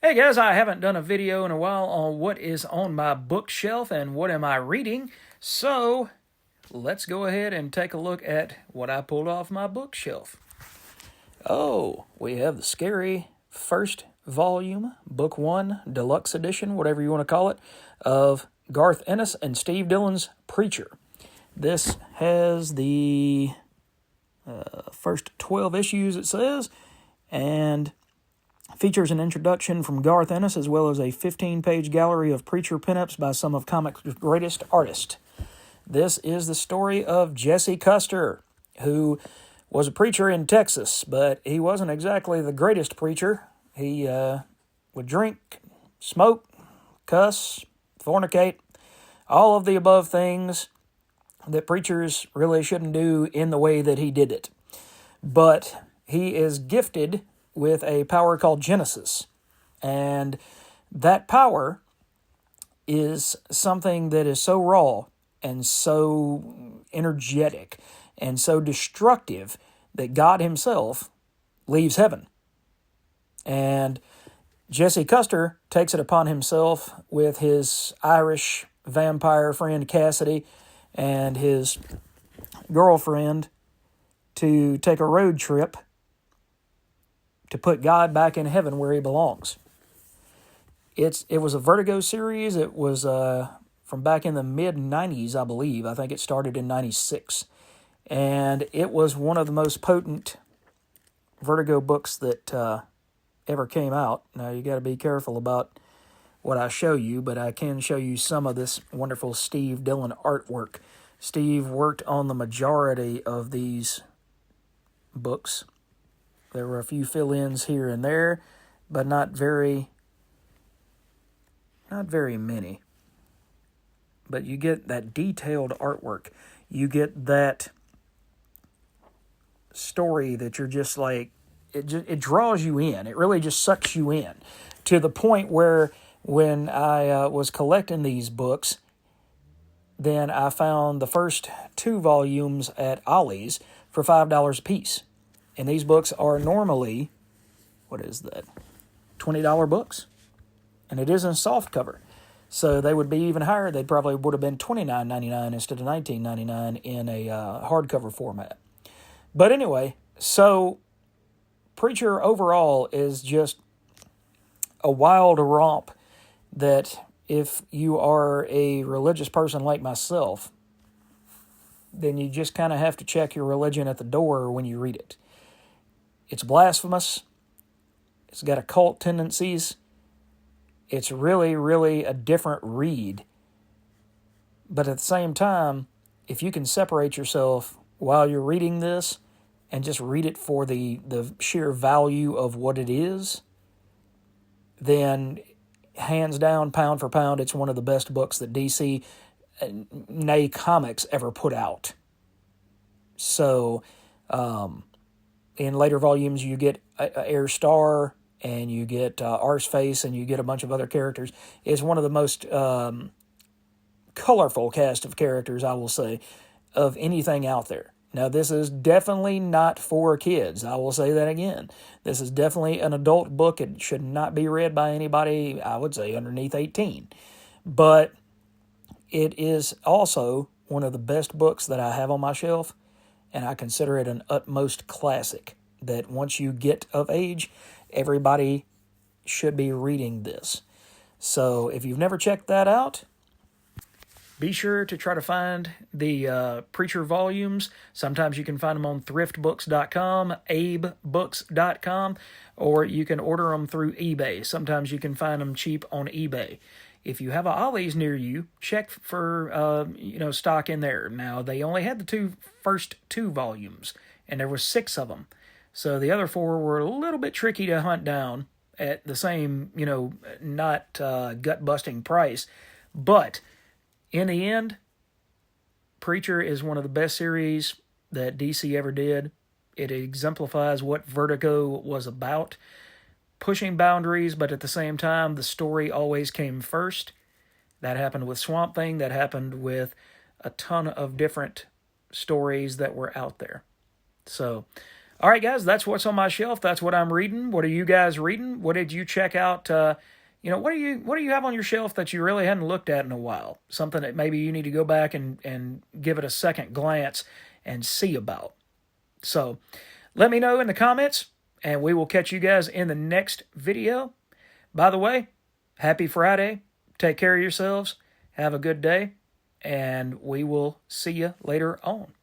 Hey guys, I haven't done a video in a while on what is on my bookshelf and what am I reading, so let's go ahead and take a look at what I pulled off my bookshelf. Oh, we have the scary first volume, book 1, deluxe edition, whatever you want to call it, of Garth Ennis and Steve Dillon's Preacher. This has the first 12 issues, it says, and features an introduction from Garth Ennis as well as a 15-page gallery of Preacher pinups by some of comics' greatest artists. This is the story of Jesse Custer, who was a preacher in Texas, but he wasn't exactly the greatest preacher. He would drink, smoke, cuss, fornicate, all of the above things that preachers really shouldn't do in the way that he did it. But he is gifted with a power called Genesis. And that power is something that is so raw and so energetic and so destructive that God himself leaves heaven. And Jesse Custer takes it upon himself with his Irish vampire friend Cassidy and his girlfriend to take a road trip to put God back in heaven where he belongs. It was a Vertigo series. It was from back in the mid-90s, I believe. I think it started in 96. And it was one of the most potent Vertigo books that ever came out. Now, you got to be careful about what I show you, but I can show you some of this wonderful Steve Dillon artwork. Steve worked on the majority of these books. There were a few fill-ins here and there, but not very many. But you get that detailed artwork. You get that story that you're just like, it draws you in. It really just sucks you in to the point where when I was collecting these books, then I found the first 2 volumes at Ollie's for $5 a piece. And these books are normally, $20 books. And it is in soft cover. So they would be even higher. They probably would have been $29.99 instead of $19.99 in a hardcover format. But anyway, so Preacher overall is just a wild romp that if you are a religious person like myself, then you just kind of have to check your religion at the door when you read it. It's blasphemous. It's got occult tendencies. It's really, really a different read. But at the same time, if you can separate yourself while you're reading this and just read it for the sheer value of what it is, then hands down, pound for pound, it's one of the best books that DC, nay, comics ever put out. So, in later volumes, you get Air Star, and you get Arseface, and you get a bunch of other characters. It's one of the most colorful cast of characters, I will say, of anything out there. Now, this is definitely not for kids. I will say that again. This is definitely an adult book. It should not be read by anybody, I would say, underneath 18. But it is also one of the best books that I have on my shelf, and I consider it an utmost classic that once you get of age, everybody should be reading this. So if you've never checked that out, be sure to try to find the Preacher volumes. Sometimes you can find them on thriftbooks.com, abebooks.com, or you can order them through eBay. Sometimes you can find them cheap on eBay. If you have a Ollie's near you, check for stock in there. Now, they only had the first two volumes, and there was 6 of them. So the other 4 were a little bit tricky to hunt down at the same, not gut-busting price. But in the end, Preacher is one of the best series that DC ever did. It exemplifies what Vertigo was about. Pushing boundaries, but at the same time, the story always came first. That happened with Swamp Thing. That happened with a ton of different stories that were out there. So, All right, guys, that's what's on my shelf. That's what I'm reading. What are you guys reading? What did you check out? What do you have on your shelf that you really hadn't looked at in a while? Something that maybe you need to go back and give it a second glance and see about. So let me know in the comments, and we will catch you guys in the next video. By the way, happy Friday. Take care of yourselves. Have a good day, and we will see you later on.